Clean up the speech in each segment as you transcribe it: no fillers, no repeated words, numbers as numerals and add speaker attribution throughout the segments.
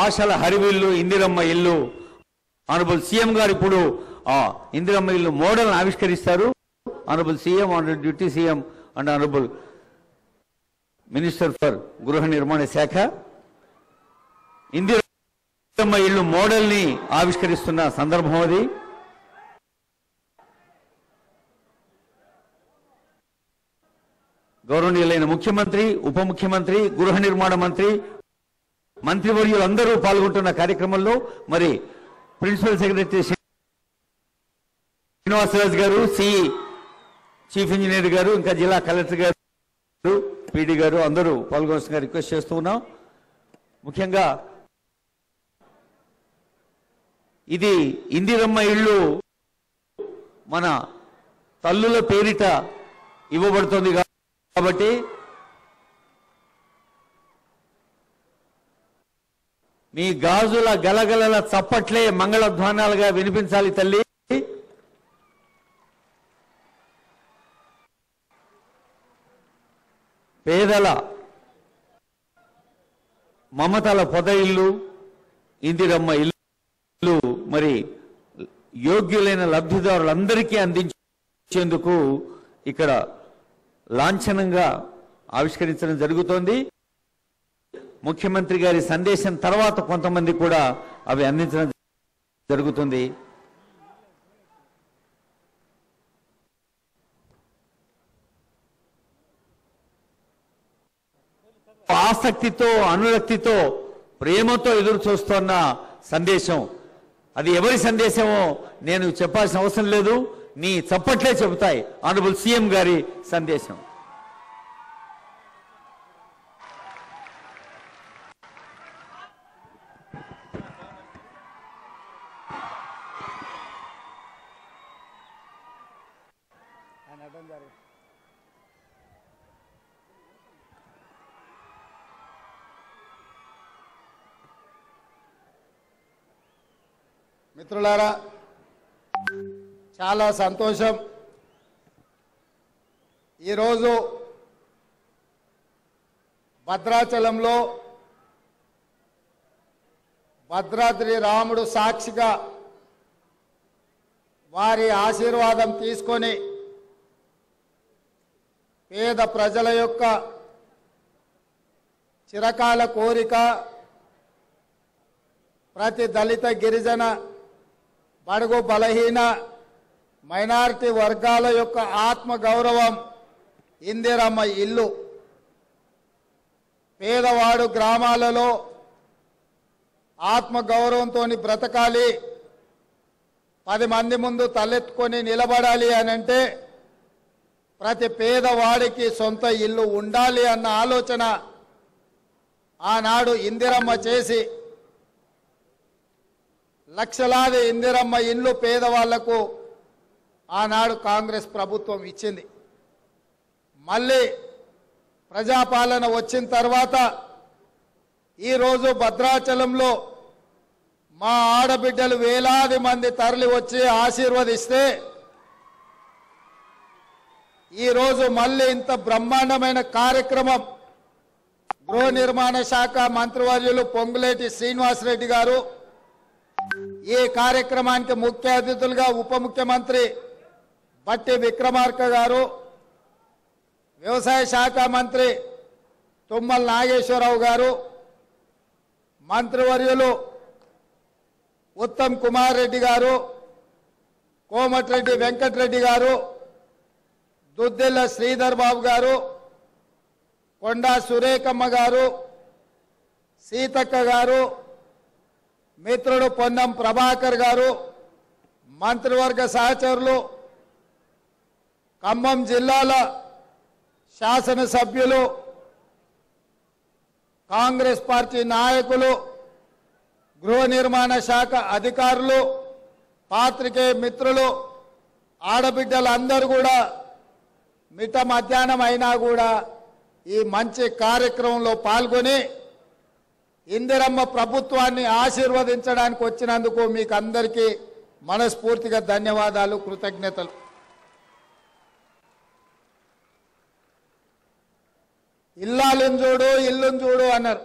Speaker 1: ఆశల హరివిల్లు ఇందిరమ్మ ఇల్లు honourable CM గారు ఇప్పుడు ఆ ఇందిరమ్మ ఇల్లు మోడల్ ఆవిష్కరిస్తారు. Honourable CM, honourable deputy CM and honourable minister for గృహ నిర్మాణ శాఖ ఇందిరమ్మ ఇల్లు మోడల్ ని ఆవిష్కరిస్తున్న సందర్భం అది. గౌరవనీయులైన ముఖ్యమంత్రి, ఉప ముఖ్యమంత్రి, గృహ నిర్మాణ మంత్రి, మంత్రివర్యులు అందరూ పాల్గొంటున్న కార్యక్రమంలో మరి ప్రిన్సిపల్ సెక్రటరీ శ్రీనివాసరాజు గారు, చీఫ్ ఇంజనీర్ గారు, ఇంకా జిల్లా కలెక్టర్ గారు, పీడీ గారు అందరూ పాల్గొనాల్సిందిగా రిక్వెస్ట్ చేస్తూ ఉన్నాం. ముఖ్యంగా ఇది ఇందిరమ్మ ఇల్లు మన తల్లుల పేరిట ఇవ్వబడుతుంది కాబట్టి మీ గాజుల గలగలల చప్పట్లే మంగళధ్వానాలుగా వినిపించాలి తల్లి. పేదల మమతల పొద ఇల్లు ఇందిరమ్మ ఇల్లు మరి యోగ్యులైన లబ్ధిదారులందరికీ అందించేందుకు ఇక్కడ లాంఛనంగా ఆవిష్కరించడం జరుగుతోంది. ముఖ్యమంత్రి గారి సందేశం తర్వాత కొంతమంది కూడా అవి అందించడం జరుగుతుంది. ఆసక్తితో, అనురక్తితో, ప్రేమతో ఎదురు చూస్తున్న సందేశం అది ఎవరి సందేశమో నేను చెప్పాల్సిన అవసరం లేదు, నీ చప్పట్లే చెబుతాయి. ఆనరబుల్ సీఎం గారి సందేశం.
Speaker 2: మిత్రులారా, చాలా సంతోషం. ఈరోజు భద్రాచలంలో భద్రాద్రి రాముడు సాక్షిగా వారి ఆశీర్వాదం తీసుకొని పేద ప్రజల యొక్క చిరకాల కోరిక, ప్రతి దళిత, గిరిజన, బడుగు బలహీన మైనారిటీ వర్గాల యొక్క ఆత్మగౌరవం ఇందిరమ్మ ఇల్లు. పేదవాడు గ్రామాలలో ఆత్మగౌరవంతో బ్రతకాలి, 10 మంది ముందు తలెత్తుకొని నిలబడాలి అనంటే ప్రతి పేదవాడికి సొంత ఇల్లు ఉండాలి అన్న ఆలోచన ఆనాడు ఇందిరమ్మ చేసి లక్షలాది ఇందిరమ్మ ఇల్లు పేదవాళ్లకు ఆనాడు కాంగ్రెస్ ప్రభుత్వం ఇచ్చింది. మళ్ళీ ప్రజాపాలన వచ్చిన తర్వాత ఈరోజు భద్రాచలంలో మా ఆడబిడ్డలు వేలాది మంది తరలి వచ్చి ఆశీర్వదిస్తే ఈరోజు మళ్ళీ ఇంత బ్రహ్మాండమైన కార్యక్రమం గృహ నిర్మాణ శాఖ మంత్రివర్యులు పొంగులేటి శ్రీనివాసరెడ్డి గారు, ఈ కార్యక్రమానికి ముఖ్య అతిథులుగా ఉప ముఖ్యమంత్రి బట్టి విక్రమార్క గారు, వ్యవసాయ శాఖ మంత్రి తుమ్మల నాగేశ్వరరావు గారు, మంత్రివర్యులు ఉత్తమ్ కుమార్ రెడ్డి గారు, కోమటిరెడ్డి వెంకటరెడ్డి గారు, దుద్దిల్ల శ్రీధర్ బాబు గారు, కొండా సురేఖమ్మ గారు, సీతక్క గారు, మిత్రుడు పొన్నం ప్రభాకర్ గారు, మంత్రివర్గ సహచరులు, ఖమ్మం జిల్లాల శాసనసభ్యులు, కాంగ్రెస్ పార్టీ నాయకులు, గృహ నిర్మాణ శాఖ అధికారులు, పాత్రికేయ మిత్రులు, ఆడబిడ్డలందరూ కూడా మిట్ట మధ్యాహ్నం అయినా కూడా ఈ మంచి కార్యక్రమంలో పాల్గొని ఇందిరమ్మ ప్రభుత్వాన్ని ఆశీర్వదించడానికి వచ్చినందుకు మీకు అందరికీ మనస్ఫూర్తిగా ధన్యవాదాలు, కృతజ్ఞతలు. ఇల్లాలను చూడు, ఇల్లును చూడు అన్నారు.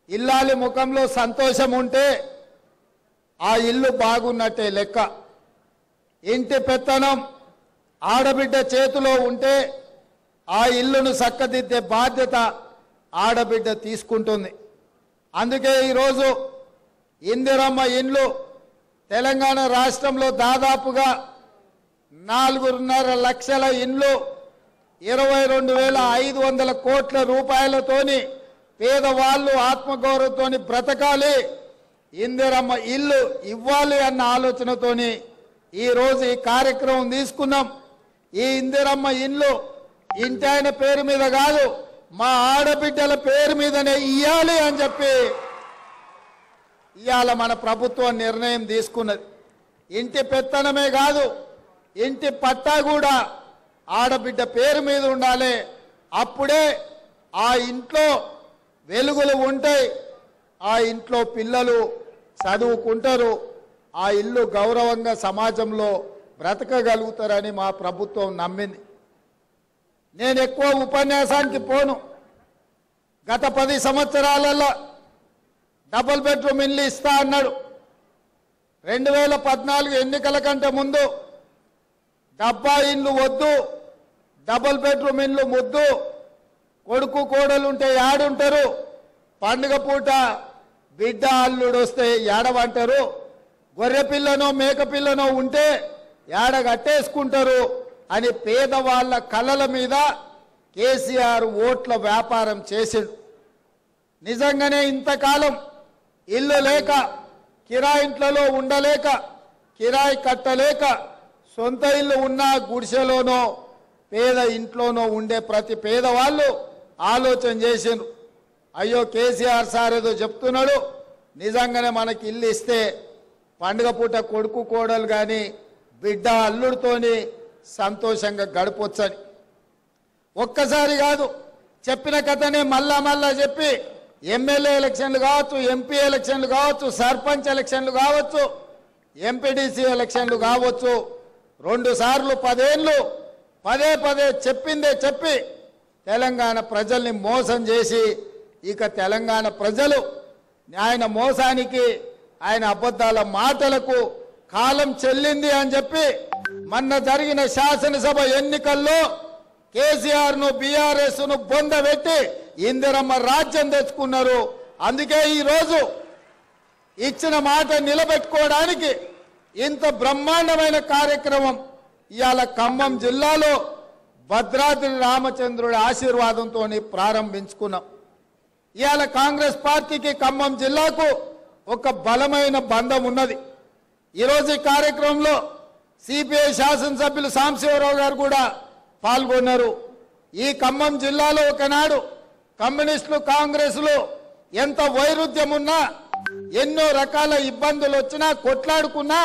Speaker 2: ఇల్లాలి ముఖంలో సంతోషం ఉంటే ఆ ఇల్లు బాగున్నట్టే లెక్క. ఇంటి పెత్తనం ఆడబిడ్డ చేతిలో ఉంటే ఆ ఇల్లును చక్కదిద్దే బాధ్యత ఆడబిడ్డ తీసుకుంటుంది. అందుకే ఈరోజు ఇందిరమ్మ ఇండ్లు తెలంగాణ రాష్ట్రంలో దాదాపుగా 4.5 లక్షల ఇండ్లు 22,500 కోట్ల రూపాయలతోని పేదవాళ్ళు ఆత్మగౌరవంతోని బ్రతకాలి, ఇందిరమ్మ ఇల్లు ఇవ్వాలి అన్న ఆలోచనతోని ఈరోజు ఈ కార్యక్రమం తీసుకున్నాం. ఈ ఇందిరమ్మ ఇల్లు ఇంటి ఆయన పేరు మీద కాదు, మా ఆడబిడ్డల పేరు మీదనే ఇయ్యాలి అని చెప్పి ఇవాళ మన ప్రభుత్వం నిర్ణయం తీసుకున్నది. ఇంటి పెత్తనమే కాదు, ఇంటి పట్టా కూడా ఆడబిడ్డ పేరు మీద ఉండాలి. అప్పుడే ఆ ఇంట్లో వెలుగులు ఉంటాయి, ఆ ఇంట్లో పిల్లలు చదువుకుంటారు, ఆ ఇల్లు గౌరవంగా సమాజంలో బ్రతకగలుగుతారని మా ప్రభుత్వం నమ్మింది. నేను ఎక్కువ ఉపన్యాసానికి పోను. గత 10 సంవత్సరాలలో డబుల్ బెడ్రూమ్ ఇల్లు ఇస్తా అన్నాడు. 2014 ఎన్నికల కంటే ముందు డబ్బా ఇల్లు వద్దు, డబుల్ బెడ్రూమ్ ఇల్లు ముద్దు, కొడుకు కోడలు ఉంటే యాడుంటారు, పండుగ పూట బిడ్డ అల్లుడు వస్తే ఏడవంటారు, గొర్రె పిల్లనో మేక పిల్లనో ఉంటే ఏడ కట్టేసుకుంటారు అని పేదవాళ్ళ కళ్ళల మీద కేసీఆర్ ఓట్ల వ్యాపారం చేసిండు. నిజంగానే ఇంతకాలం ఇల్లు లేక, కిరాయింట్లలో ఉండలేక, కిరాయి కట్టలేక, సొంత ఇల్లు ఉన్న గుడిసెలోనో పేద ఇంట్లోనో ఉండే ప్రతి పేదవాళ్ళు ఆలోచన చేసిండ్రు. అయ్యో కేసీఆర్ సార్ ఏదో చెప్తున్నాడు, నిజంగానే మనకి ఇల్లు ఇస్తే పండుగ పూట కొడుకు కోడలు కానీ బిడ్డ అల్లుడితోని సంతోషంగా గడపొచ్చని. ఒక్కసారి కాదు, చెప్పిన కథనే మళ్ళా చెప్పి ఎమ్మెల్యే ఎలక్షన్లు కావచ్చు, ఎంపీ ఎలక్షన్లు కావచ్చు, సర్పంచ్ ఎలక్షన్లు కావచ్చు, ఎంపీడీసీ ఎలక్షన్లు కావచ్చు, 2 సార్లు 10 ఏళ్ళు పదే చెప్పిందే చెప్పి తెలంగాణ ప్రజల్ని మోసం చేసి ఇక తెలంగాణ ప్రజలు ఆయన మోసానికి ఆయన అబద్ధాల మాటలకు కాలం చెల్లింది అని చెప్పి మొన్న జరిగిన శాసనసభ ఎన్నికల్లో కేసీఆర్ ను బీఆర్ఎస్ ను బొందబెట్టి ఇందిరమ్మ రాజ్యం తెచ్చుకున్నారు. అందుకే ఈరోజు ఇచ్చిన మాట నిలబెట్టుకోవడానికి ఇంత బ్రహ్మాండమైన కార్యక్రమం ఇవాళ ఖమ్మం జిల్లాలో భద్రాద్రి రామచంద్రుడి ఆశీర్వాదంతో ప్రారంభించుకున్నాం. ఇవాళ కాంగ్రెస్ పార్టీకి ఖమ్మం జిల్లాకు ఒక బలమైన బంధం ఉన్నది. ఈరోజు ఈ కార్యక్రమంలో సిపిఐ శాసనసభ్యులు సాంబశివరావు గారు కూడా పాల్గొన్నారు. ఈ ఖమ్మం జిల్లాలో ఒకనాడు కమ్యూనిస్టులు కాంగ్రెస్లు ఎంత వైరుధ్యం ఉన్నా, ఎన్నో రకాల ఇబ్బందులు వచ్చినా, కొట్లాడుకున్నా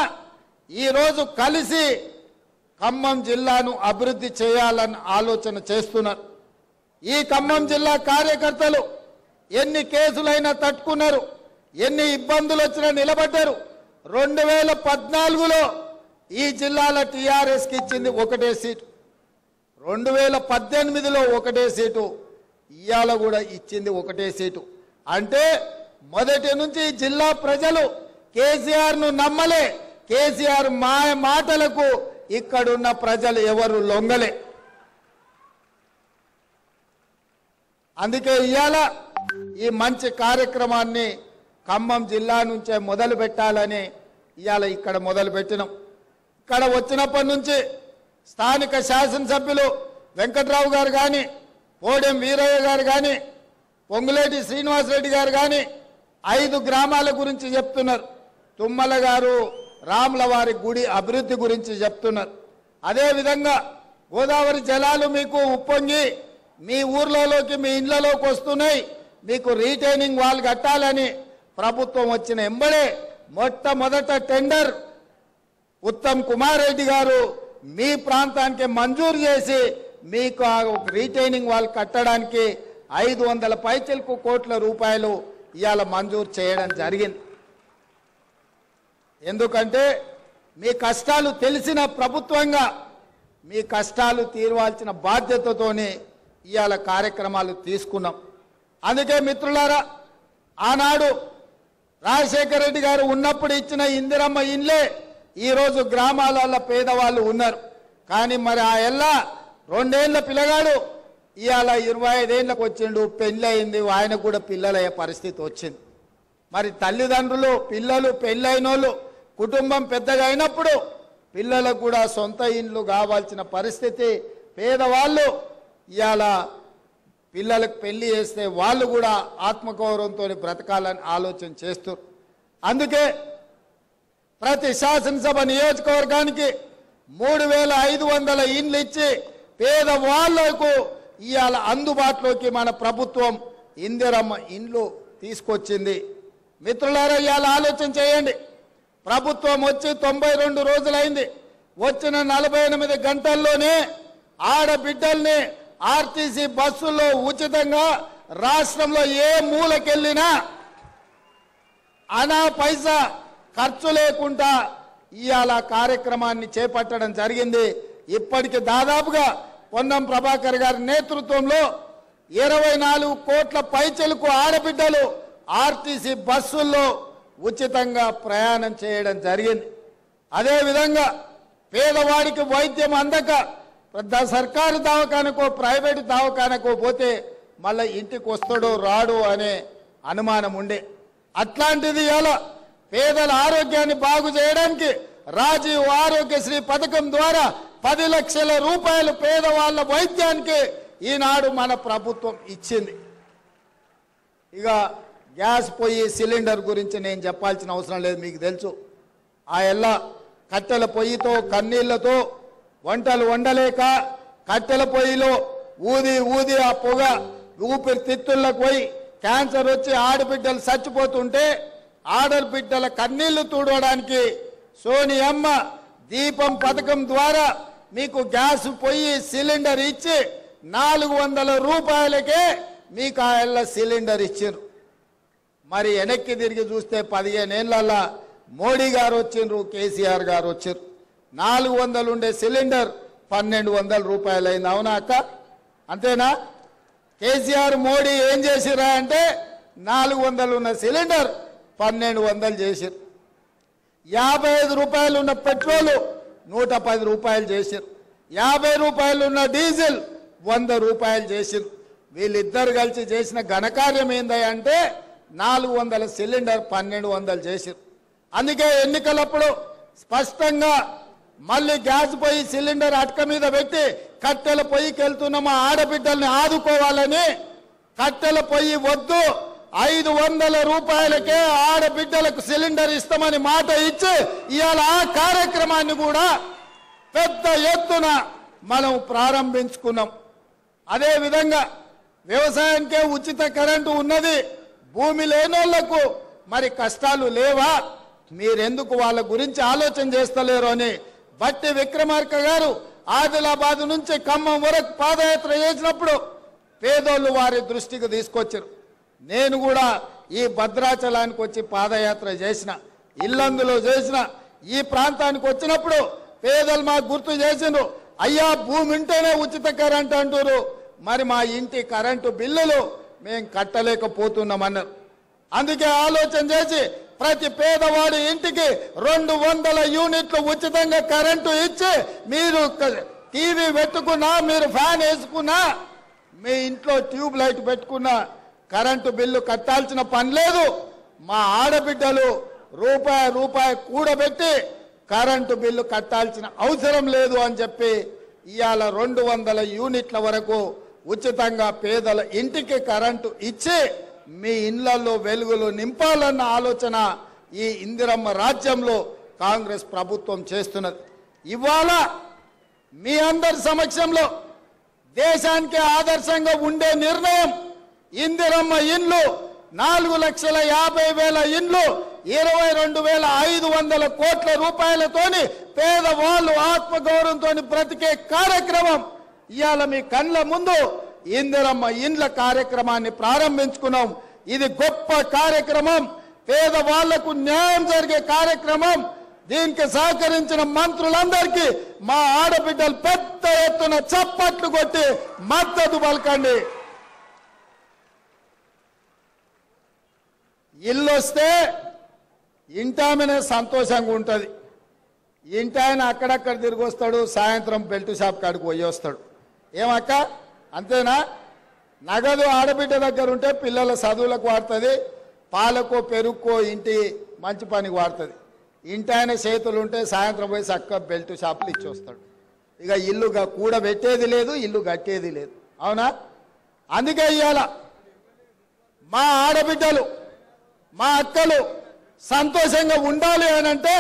Speaker 2: ఈరోజు కలిసి ఖమ్మం జిల్లాను అభివృద్ధి చేయాలని ఆలోచన చేస్తున్నారు. ఈ ఖమ్మం జిల్లా కార్యకర్తలు ఎన్ని కేసులైనా తట్టుకున్నారు, ఎన్ని ఇబ్బందులు వచ్చినా నిలబడ్డారు. 2014లో ఈ జిల్లాల టీఆర్ఎస్కి ఇచ్చింది 1 సీటు, 2018లో 1 సీటు, ఇవాళ కూడా ఇచ్చింది 1 సీటు. అంటే మొదటి నుంచి జిల్లా ప్రజలు కేసీఆర్ ను నమ్మలే. కేసీఆర్ మాటలకు ఇక్కడున్న ప్రజలు ఎవరు లొంగలే. అందుకే ఇవాళ ఈ మంచి కార్యక్రమాన్ని ఖమ్మం జిల్లా నుంచే మొదలు పెట్టాలని ఇవాళ ఇక్కడ మొదలు పెట్టినాం. ఇక్కడ వచ్చినప్పటి నుంచి స్థానిక శాసనసభ్యులు వెంకట్రావు గారు కానీ, పోడెం వీరయ్య గారు కానీ, పొంగులేటి శ్రీనివాసరెడ్డి గారు కానీ 5 గ్రామాల గురించి చెప్తున్నారు. తుమ్మల గారు రాములవారి గుడి అభివృద్ధి గురించి చెప్తున్నారు. అదేవిధంగా గోదావరి జలాలు మీకు ఉప్పొంగి మీ ఊర్లలోకి మీ ఇళ్లలోకి వస్తున్నాయి, మీకు రీటైనింగ్ వాల్ కట్టాలని ప్రభుత్వం వచ్చిన ఎంబడే మొట్టమొదట టెండర్ ఉత్తమ్ కుమార్ రెడ్డి గారు మీ ప్రాంతానికి మంజూరు చేసి మీకు ఆ రీటైనింగ్ వాల్ కట్టడానికి 500 పైచిలకు కోట్ల రూపాయలు ఇవాళ మంజూరు చేయడం జరిగింది. ఎందుకంటే మీ కష్టాలు తెలిసిన ప్రభుత్వంగా మీ కష్టాలు తీర్వాల్సిన బాధ్యతతోనే ఇవాళ కార్యక్రమాలు తీసుకున్నాం. అందుకే మిత్రులారా, ఆనాడు రాజశేఖర రెడ్డి గారు ఉన్నప్పుడు ఇచ్చిన ఇందిరమ్మ ఇండ్లే ఈరోజు గ్రామాలలో పేదవాళ్ళు ఉన్నారు. కానీ మరి ఆ ఎల్లా 2 ఏళ్ల పిల్లగాడు ఇవాళ 25 ఏళ్ళకు వచ్చిండు, పెళ్ళి అయింది, ఆయన కూడా పిల్లలయ్యే పరిస్థితి వచ్చింది. మరి తల్లిదండ్రులు పిల్లలు పెళ్ళైనోళ్ళు కుటుంబం పెద్దగా అయినప్పుడు పిల్లలకు కూడా సొంత ఇండ్లు కావాల్సిన పరిస్థితి. పేదవాళ్ళు ఇవాళ పిల్లలకు పెళ్లి చేస్తే వాళ్ళు కూడా ఆత్మగౌరవంతో బ్రతకాలని ఆలోచన చేస్తారు. అందుకే ప్రతి శాసనసభ నియోజకవర్గానికి 3500 ఇండ్లు ఇచ్చి పేదవాళ్లకు ఇవాళ అందుబాటులోకి మన ప్రభుత్వం ఇందిరమ్మ ఇండ్లు తీసుకొచ్చింది. మిత్రులారా, ఇవాళ ఆలోచన చేయండి. ప్రభుత్వం వచ్చి 92 రోజులైంది. వచ్చిన 48 గంటల్లోనే ఆడబిడ్డల్ని ఆర్టీసీ బస్సుల్లో ఉచితంగా రాష్ట్రంలో ఏ మూలకెళ్ళినా అనా పైసా ఖర్చు లేకుండా ఇవాళ కార్యక్రమాన్ని చేపట్టడం జరిగింది. ఇప్పటికి దాదాపుగా పొన్నం ప్రభాకర్ గారి నేతృత్వంలో 24 కోట్ల పైచలకు ఆడబిడ్డలు ఆర్టీసీ బస్సుల్లో ఉచితంగా ప్రయాణం చేయడం జరిగింది. అదేవిధంగా పేదవాడికి వైద్యం అందక పెద్ద సర్కారు దవాఖానకో ప్రైవేటు దవాఖానకో పోతే మళ్ళీ ఇంటికి వస్తాడో రాడు అనే అనుమానం ఉండే. అట్లాంటిది ఇలా పేదల ఆరోగ్యాన్ని బాగు చేయడానికి రాజీవ్ ఆరోగ్యశ్రీ పథకం ద్వారా 10 లక్షల రూపాయలు పేదవాళ్ళ వైద్యానికి ఈనాడు మన ప్రభుత్వం ఇచ్చింది. ఇక గ్యాస్ పొయ్యి సిలిండర్ గురించి నేను చెప్పాల్సిన అవసరం లేదు, మీకు తెలుసు. ఆ ఎల్లా కట్టెల పొయ్యితో కన్నీళ్లతో వంటలు వండలేక కట్టెల పొయ్యిలో ఊది ఊది ఆ పొగ ఊపిరితిత్తులకు పోయి క్యాన్సర్ వచ్చి ఆడబిడ్డలు చచ్చిపోతుంటే ఆడబిడ్డల కన్నీళ్లు తుడవడానికి సోనియమ్మ దీపం పథకం ద్వారా మీకు గ్యాస్ పొయ్యి సిలిండర్ ఇచ్చి 400 రూపాయలకే మీకు ఆ ఎల్ల సిలిండర్ ఇచ్చారు. మరి వెనక్కి తిరిగి చూస్తే 15 ఏళ్ళ మోడీ గారు వచ్చిండ్రు, కేసీఆర్ గారు వచ్చారు. 400 ఉండే సిలిండర్ 1200 రూపాయలు అయింది. అవునా అక్క? అంతేనా? కేసీఆర్ మోడీ ఏం చేసిరా అంటే 400 ఉన్న సిలిండర్ 1200 చేశారు. 55 రూపాయలు ఉన్న పెట్రోలు 110 రూపాయలు చేశారు. 50 రూపాయలు ఉన్న డీజిల్ 100 రూపాయలు చేశారు. వీళ్ళిద్దరు కలిసి చేసిన ఘనకార్యం ఏందంటే 400 సిలిండర్ 1200 చేశారు. అందుకే ఎన్నికలప్పుడు స్పష్టంగా మళ్ళీ గ్యాస్ పొయ్యి సిలిండర్ అటక మీద పెట్టి కట్టెల పొయ్యికి వెళ్తున్న మా ఆడబిడ్డల్ని ఆదుకోవాలని కట్టెల పొయ్యి వద్దు 500 రూపాయలకే ఆడబిడ్డలకు సిలిండర్ ఇస్తామని మాట ఇచ్చి ఇవాళ ఆ కార్యక్రమాన్ని కూడా పెద్ద ఎత్తున మనం ప్రారంభించుకున్నాం. అదేవిధంగా వ్యవసాయానికే ఉచిత కరెంటు ఉన్నది. భూమి లేనోళ్లకు మరి కష్టాలు లేవా? మీరెందుకు వాళ్ళ గురించి ఆలోచన చేస్తలేరు అని బట్టి విక్రమార్క గారు ఆదిలాబాద్ నుంచి ఖమ్మం వరకు పాదయాత్ర చేసినప్పుడు పేదోళ్ళు వారి దృష్టికి తీసుకొచ్చారు. నేను కూడా ఈ భద్రాచలానికి వచ్చి పాదయాత్ర చేసిన, ఇల్లందులో చేసిన, ఈ ప్రాంతానికి వచ్చినప్పుడు పేదలు మాకు గుర్తు చేసిండ్రు. అయ్యా, భూమి ఉంటేనే ఉచిత కరెంటు అంటారు, మరి మా ఇంటి కరెంటు బిల్లులు మేము కట్టలేకపోతున్నామన్నారు. అందుకే ఆలోచన చేసి ప్రతి పేదవాడి ఇంటికి 200 యూనిట్లు ఉచితంగా కరెంటు ఇచ్చి మీరు టీవీ పెట్టుకున్నా, మీరు ఫ్యాన్ వేసుకున్నా, మీ ఇంట్లో ట్యూబ్ లైట్ పెట్టుకున్నా కరెంటు బిల్లు కట్టాల్సిన పని లేదు. మా ఆడబిడ్డలు రూపాయి కూడబెట్టి కరెంటు బిల్లు కట్టాల్సిన అవసరం లేదు అని చెప్పి ఇవాళ 200 యూనిట్ల వరకు ఉచితంగా పేదల ఇంటికి కరెంటు ఇచ్చి మీ ఇళ్లలో వెలుగులు నింపాలన్న ఆలోచన ఈ ఇందిరమ్మ రాజ్యంలో కాంగ్రెస్ ప్రభుత్వం చేస్తున్నది. ఇవాళ మీ అందరి సమక్షంలో దేశానికి ఆదర్శంగా ఉండే నిర్ణయం ఇందిరమ్మ ఇండ్లు 4,50,000 ఇండ్లు 22,500 కోట్ల రూపాయలతోని పేదవాళ్ళు ఆత్మగౌరవంతో బ్రతికే కార్యక్రమం ఇవాళ మీ కళ్ళ ముందు ఇందిరమ్మ ఇండ్ల కార్యక్రమాన్ని ప్రారంభించుకున్నాం. ఇది గొప్ప కార్యక్రమం, పేదవాళ్లకు న్యాయం జరిగే కార్యక్రమం. దీనికి సహకరించిన మంత్రులందరికీ మా ఆడబిడ్డలు పెద్ద ఎత్తున చప్పట్లు కొట్టి మద్దతు పలకండి. ఇల్లు వస్తే ఇంటామనే సంతోషంగా ఉంటుంది. ఇంటాయన అక్కడక్కడ తిరిగి వస్తాడు, సాయంత్రం బెల్ట్ షాప్ కాడికి పోయి వస్తాడు. ఏమక్క అంతేనా? నగదు ఆడబిడ్డ దగ్గర ఉంటే పిల్లల చదువులకు వాడుతుంది, పాలకో పెరుగుకో ఇంటి మంచి పనికి వాడుతుంది. ఇంటాయన చేతులు ఉంటే సాయంత్రం పోయి చక్క బెల్ట్ షాపులు ఇచ్చి వస్తాడు. ఇక ఇల్లు కూడబెట్టేది లేదు, ఇల్లు కట్టేది లేదు. అవునా? అందుకే ఇవాళ మా ఆడబిడ్డలు మా అక్కలు సంతోషంగా ఉండాలి అని అంటే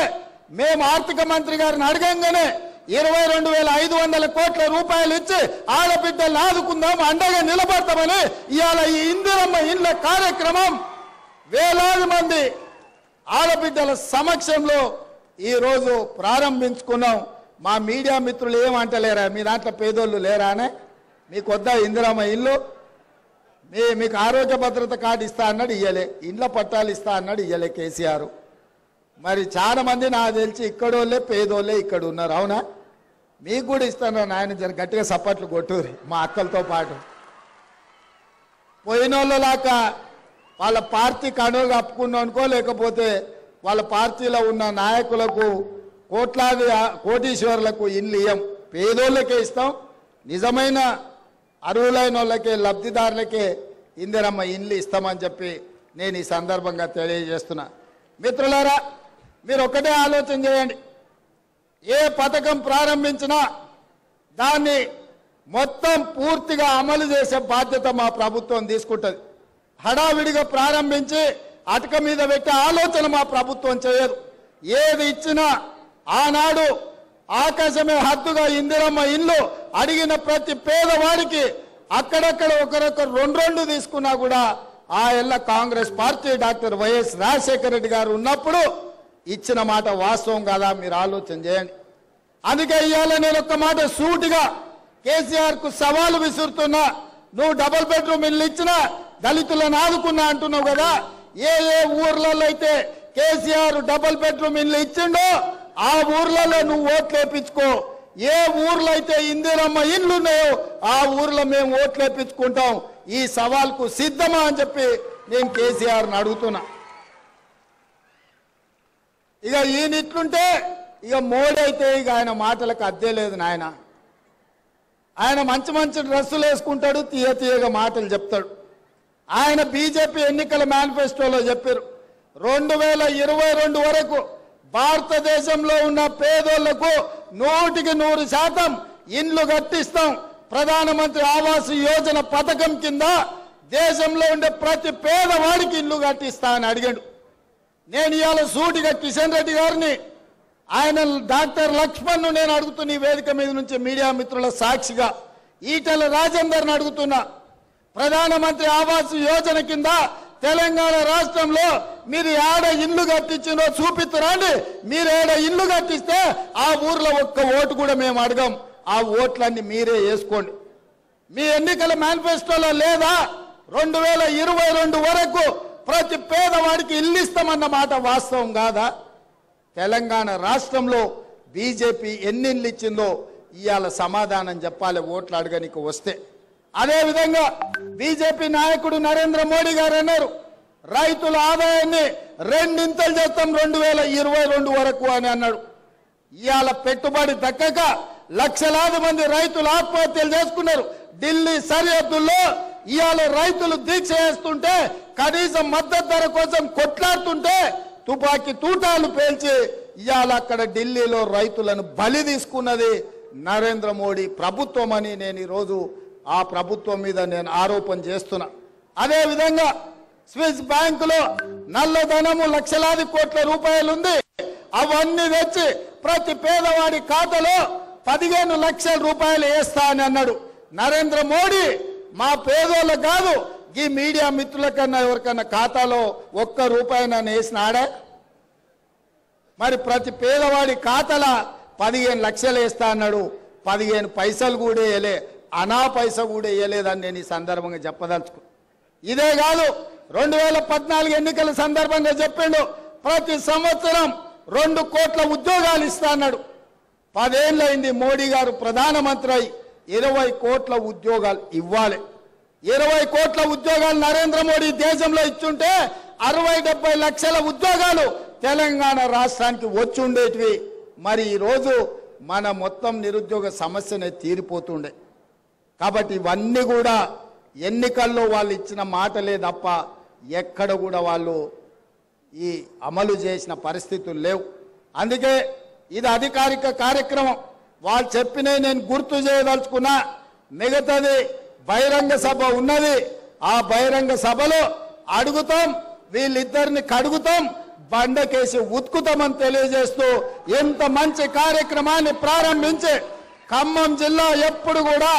Speaker 2: మేము ఆర్థిక మంత్రి గారిని అడగంగానే 22,500 కోట్ల రూపాయలు ఇచ్చి ఆడబిడ్డలు ఆదుకుందాం, అండగా నిలబడతామని ఇవాళ ఈ ఇందిరమ్మ ఇళ్ళ కార్యక్రమం వేలాది మంది ఆడబిడ్డల సమక్షంలో ఈరోజు ప్రారంభించుకున్నాం. మా మీడియా మిత్రులు ఏమంటలేరా, మీ దాంట్లో పేదోళ్ళు లేరానే, మీకు వద్దా ఇందిరమ్మ ఇల్లు, మీకు ఆరోగ్య భద్రత కార్డు ఇస్తా అన్నాడు ఇయ్యలే, ఇండ్ల పట్టాలు ఇస్తా అన్నాడు ఇయ్యలే కేసీఆర్. మరి చాలా మంది నాకు తెలిసి ఇక్కడోళ్ళే పేదోళ్ళే ఇక్కడ ఉన్నారు. అవునా? మీకు కూడా ఇస్తాను నాయన, జర గట్టిగా సప్పట్లు కొట్టుర్రి మా అక్కలతో పాటు. పోయినోళ్ళలాగా వాళ్ళ పార్టీ కనులు కప్పుకున్నానుకో, లేకపోతే వాళ్ళ పార్టీలో ఉన్న నాయకులకు కోట్లాది కోటీశ్వర్లకు ఇల్లు ఇయ్యం, పేదోళ్ళకే ఇస్తాం. నిజమైన అర్హులైన వాళ్ళకే, లబ్ధిదారులకే ఇందిరమ్మ ఇల్లు ఇస్తామని చెప్పి నేను ఈ సందర్భంగా తెలియజేస్తున్నా. మిత్రులారా, మీరు ఒక్కటే ఆలోచన చేయండి. ఏ పథకం ప్రారంభించినా దాన్ని మొత్తం పూర్తిగా అమలు చేసే బాధ్యత మా ప్రభుత్వం తీసుకుంటుంది. హడావిడిగా ప్రారంభించి అటక మీద పెట్టే ఆలోచన మా ప్రభుత్వం చేయదు. ఏది ఇచ్చినా ఆనాడు ఆకాశమే హద్దుగా ఇందిరమ్మ ఇల్లు అడిగిన ప్రతి పేదవాడికి అక్కడక్కడ ఒకరొకరు 2 తీసుకున్నా కూడా ఆ ఎల్ల Congress party doctor YS Rajasekhara Reddy గారు ఉన్నప్పుడు ఇచ్చిన మాట వాస్తవం కాదా మీరు ఆలోచన చేయండి. అందుకే ఇవాళ నేను ఒక్క మాట సూటిగా కేసీఆర్ కు సవాలు విసురుతున్నా. నువ్వు డబుల్ బెడ్రూమ్ ఇల్లు ఇచ్చినా దళితులను ఆదుకున్నా అంటున్నావు కదా, ఏ ఏ ఊర్లలో అయితే కేసీఆర్ డబుల్ బెడ్రూమ్ ఇల్లు ఇచ్చిండో ఆ ఊర్లలో నువ్వు ఓట్లు వేయించుకో. ఏ ఊర్లో అయితే ఇందిరమ్మ ఇల్లు ఉన్నాయో ఆ ఊర్లో మేము ఓట్లు వేయించుకుంటాం. ఈ సవాల్కు సిద్ధమా అని చెప్పి నేను కేసీఆర్ని అడుగుతున్నా. ఇక ఈయన ఇట్లుంటే ఇక మోడీ అయితే ఇక ఆయన మాటలకు అద్దే లేదు నాయన. ఆయన మంచి మంచి డ్రెస్సులు వేసుకుంటాడు, తీయగా మాటలు చెప్తాడు. ఆయన బీజేపీ ఎన్నికల మేనిఫెస్టోలో చెప్పారు 2022 వరకు భారతదేశంలో ఉన్న పేదోళ్లకు 100% ఇండ్లు కట్టిస్తాం. ప్రధానమంత్రి ఆవాస్ యోజన పథకం కింద దేశంలో ఉండే ప్రతి పేదవాడికి ఇల్లు కట్టిస్తా అని అడిగాడు. నేను ఇవాళ సూటిగా కిషన్ రెడ్డి గారిని, ఆయన డాక్టర్ లక్ష్మణ్ నేను అడుగుతున్న ఈ వేదిక మీద నుంచి మీడియా మిత్రుల సాక్షిగా ఈటెల రాజేందర్ని అడుగుతున్నా. ప్రధానమంత్రి ఆవాస్ యోజన కింద తెలంగాణ రాష్ట్రంలో మీరు ఏడ ఇల్లు కట్టించినో చూపిస్తారండి. మీరు ఏడ ఇల్లు కట్టిస్తే ఆ ఊర్లో ఒక్క ఓటు కూడా మేము అడగం. ఆ ఓట్లన్నీ మీరే వేసుకోండి. మీ ఎన్నికల మేనిఫెస్టోలో లేదా 2022 వరకు ప్రతి పేదవాడికి ఇల్లు ఇస్తామన్న మాట వాస్తవం కాదా? తెలంగాణ రాష్ట్రంలో బీజేపీ ఎన్ని ఇల్లు ఇచ్చిందో ఇవాళ సమాధానం చెప్పాలి ఓట్లు అడగనికి వస్తే. అదేవిధంగా బీజేపీ నాయకుడు నరేంద్ర మోడీ గారు అన్నారు రైతుల ఆదాయాన్ని 2 చేస్తాం 2022 వరకు అని అన్నాడు. ఇవాళ పెట్టుబడి దక్కక లక్షలాది మంది రైతులు ఆత్మహత్యలు చేసుకున్నారు. ఢిల్లీ సరిహద్దుల్లో ఇవాళ రైతులు దీక్ష చేస్తుంటే, కనీసం మద్దతు ధర కోసం కొట్లాడుతుంటే తుపాకీ తూటాలు పేల్చి ఇవాళ అక్కడ ఢిల్లీలో రైతులను బలి తీసుకున్నది నరేంద్ర మోడీ ప్రభుత్వం అని నేను ఈరోజు ఆ ప్రభుత్వం మీద నేను ఆరోపణ చేస్తున్నా. అదేవిధంగా స్విస్ బ్యాంకులో నల్లధనము లక్షలాది కోట్ల రూపాయలు ఉంది. అవన్నీ తెచ్చి ప్రతి పేదవాడి ఖాతాలో 15 లక్షల రూపాయలు వేస్తా అని అన్నాడు నరేంద్ర మోడీ. మా పేదోళ్ళకు కాదు, ఈ మీడియా మిత్రుల కన్నా ఎవరికన్నా ఖాతాలో ₹1 నన్ను వేసినాడే. మరి ప్రతి పేదవాడి ఖాతాల 15 లక్షలు వేస్తా అన్నాడు. 15 పైసలు కూడా వేయలే, అనా పైసా కూడా వేయలేదని నేను ఈ సందర్భంగా చెప్పదలుచుకో. ఇదే కాదు 2014 ఎన్నికల సందర్భంగా చెప్పిండు ప్రతి సంవత్సరం 2 కోట్ల ఉద్యోగాలు ఇస్తా అన్నాడు. 10 ఏళ్ళైంది మోడీ గారు ప్రధానమంత్రి అయి 20 కోట్ల ఉద్యోగాలు ఇవ్వాలి. 20 కోట్ల ఉద్యోగాలు నరేంద్ర మోడీ దేశంలో ఇచ్చుంటే 60-70 లక్షల ఉద్యోగాలు తెలంగాణ రాష్ట్రానికి వచ్చి ఉండేటివి. మరి ఈరోజు మన మొత్తం నిరుద్యోగ సమస్యనే తీరిపోతుండే. కాబట్టి ఇవన్నీ కూడా ఎన్నికల్లో వాళ్ళు ఇచ్చిన మాటలే తప్ప ఎక్కడ కూడా వాళ్ళు ఈ అమలు చేసిన పరిస్థితులు లేవు. అందుకే ఇది అధికారిక కార్యక్రమం. వాళ్ళు చెప్పినవి నేను గుర్తు చేయదలుచుకున్నా. మిగతాది బహిరంగ సభ ఉన్నది. ఆ బహిరంగ సభలో అడుగుతాం, వీళ్ళిద్దరిని కడుగుతాం, బండకేసి ఉతుకుతామని తెలియజేస్తూ ఎంత మంచి కార్యక్రమాన్ని ప్రారంభించి ఖమ్మం జిల్లా ఎప్పుడు కూడా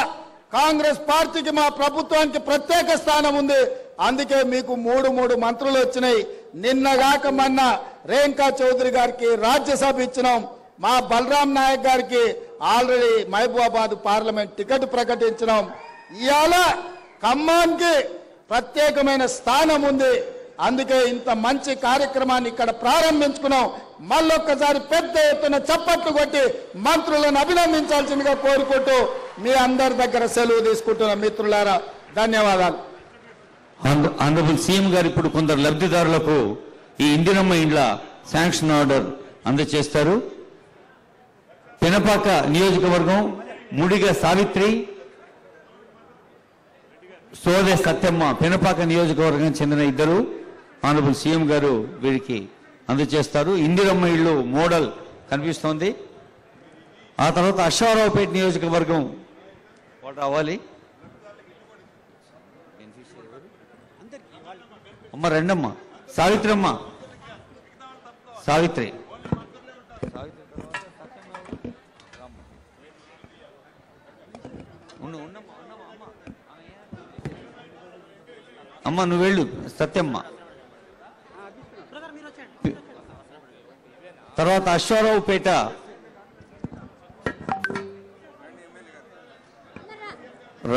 Speaker 2: కాంగ్రెస్ పార్టీకి మా ప్రభుత్వానికి ప్రత్యేక స్థానం ఉంది. అందుకే మీకు మూడు మంత్రులు వచ్చినాయి. నిన్నగాక మొన్న రేణుకా చౌదరి గారికి రాజ్యసభ ఇచ్చినాం. మా బలరాం నాయక్ గారికి ఆల్రెడీ మహబూబాబాద్ పార్లమెంట్ టికెట్ ప్రకటించినాం. ఇవాళ ఖమ్మానికి ప్రత్యేకమైన స్థానం ఉంది. అందుకే ఇంత మంచి కార్యక్రమాన్ని ఇక్కడ ప్రారంభించుకున్నాం. మళ్ళొక్కసారి పెద్ద ఎత్తున చప్పట్లు కొట్టి మంత్రులను అభినందించాల్సిందిగా కోరుకుంటూ మీ అందరి దగ్గర సెలవు తీసుకుంటున్న మిత్రులారా, ధన్యవాదాలు.
Speaker 1: ఆనరబుల్ సీఎం గారు ఇప్పుడు కొందరు లబ్ధిదారులకు ఈ ఇందిరమ్మ ఇండ్ల శాంక్షన్ ఆర్డర్ అందజేస్తారు. పెనపాక నియోజకవర్గం ముడిగ సావిత్రి, సోదె సత్యమ్మ పెనపాక నియోజకవర్గం చెందిన ఇద్దరు ఆనరబుల్ సీఎం గారు వీరికి అందజేస్తారు. ఇందిరమ్మ ఇళ్ళు మోడల్ కనిపిస్తోంది. ఆ తర్వాత అశ్వారావుపేట నియోజకవర్గం వాళ్ళు రావాలి. అమ్మ రెండమ్మ సావిత్రమ్మ, సావిత్రి అమ్మ నువ్వు వెళ్ళు. సత్యమ్మ తర్వాత అశ్వారావుపేట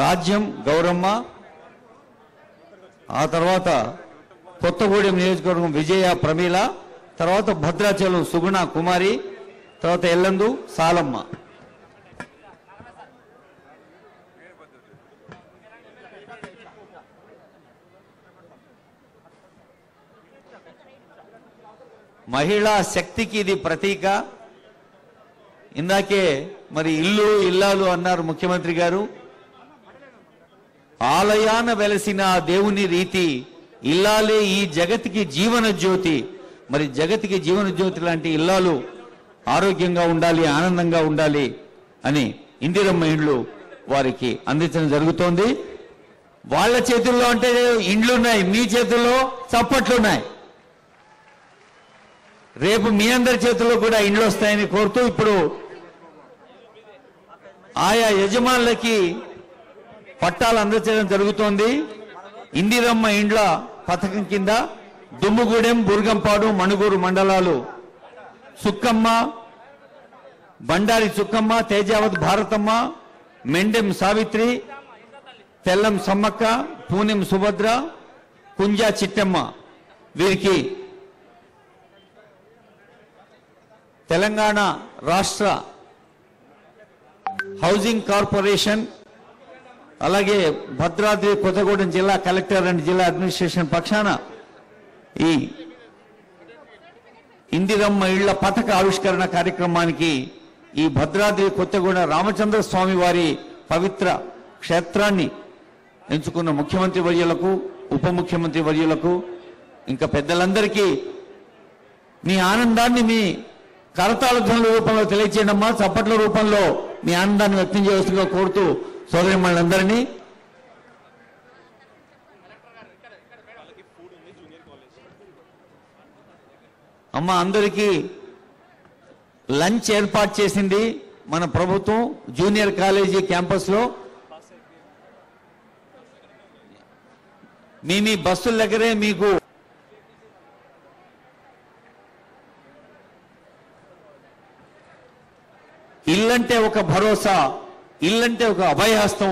Speaker 1: రాజ్యం గౌరమ్మ, ఆ తర్వాత కొత్తగూడెం నియోజకవర్గం విజయ ప్రమీల, తర్వాత భద్రాచలం సుగుణ కుమారి, తర్వాత ఎల్లందు సాలమ్మ. మహిళా శక్తికి ఇది ప్రతీక. ఇందాకే మరి ఇల్లు ఇల్లాలు అన్నారు ముఖ్యమంత్రి గారు. ఆలయాన వెలసిన దేవుని రీతి ఇల్లాలే ఈ జగతికి జీవన జ్యోతి. మరి జగతికి జీవన జ్యోతి లాంటి ఇల్లాలు ఆరోగ్యంగా ఉండాలి, ఆనందంగా ఉండాలి అని ఇందిరమ్మ ఇండ్లు వారికి అందించడం జరుగుతోంది. వాళ్ళ చేతుల్లో అంటే ఇండ్లున్నాయి, మీ చేతుల్లో చప్పట్లున్నాయి. రేపు మీ అందరి చేతుల్లో కూడా ఇండ్లు వస్తాయని కోరుతూ ఇప్పుడు ఆయా యజమానులకి పట్టాలు అందజేయడం జరుగుతోంది. ఇందిరమ్మ ఇండ్ల పథకం కింద దుమ్ముగూడెం, బుర్గంపాడు, మణుగూరు మండలాలు సుక్కమ్మ, బండారి చుక్కమ్మ, తేజావత్ భారతమ్మ, మెండెం సావిత్రి, తెల్లం సమ్మక్క, పూనెం సుభద్ర, కుంజా చిట్టమ్మ వీరికి తెలంగాణ రాష్ట్ర హౌసింగ్ కార్పొరేషన్ అలాగే భద్రాద్రి కొత్తగూడెం జిల్లా కలెక్టర్ అండ్ జిల్లా అడ్మినిస్ట్రేషన్ పక్షాన ఈ ఇందిరమ్మ ఇళ్ల పథక ఆవిష్కరణ కార్యక్రమానికి ఈ భద్రాద్రి కొత్తగూడెం రామచంద్ర స్వామి వారి పవిత్ర క్షేత్రాన్ని ఎంచుకున్న ముఖ్యమంత్రి వర్యులకు, ఉప ముఖ్యమంత్రి వర్యులకు, ఇంకా పెద్దలందరికీ మీ ఆనందాన్ని మీ కరతాళ ధ్వనుల రూపంలో తెలియచేయడమ్మా, చప్పట్ల రూపంలో మీ ఆనందాన్ని వ్యక్తం చేయవలసిందిగా కోరుతూ సోదరిమణులందరినీ అమ్మ అందరికీ లంచ్ ఏర్పాటు చేసింది మన ప్రభుత్వం జూనియర్ కాలేజీ క్యాంపస్ లో. మీ బస్సుల దగ్గరే మీకు ఇల్లంటే ఒక భరోసా, ఇల్లంటే ఒక అభయహస్తం,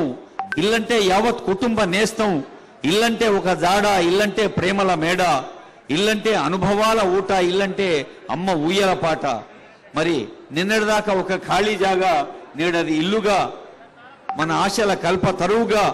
Speaker 1: ఇల్లంటే యావత్ కుటుంబ నేస్తం, ఇల్లంటే ఒక జాడ, ఇల్లంటే ప్రేమల మేడ, ఇల్లంటే అనుభవాల ఊట, ఇల్లంటే అమ్మ ఊయల పాట. మరి నిన్నటిదాకా ఒక ఖాళీ జాగా నేడది ఇల్లుగా, మన ఆశల కల్ప తరువుగా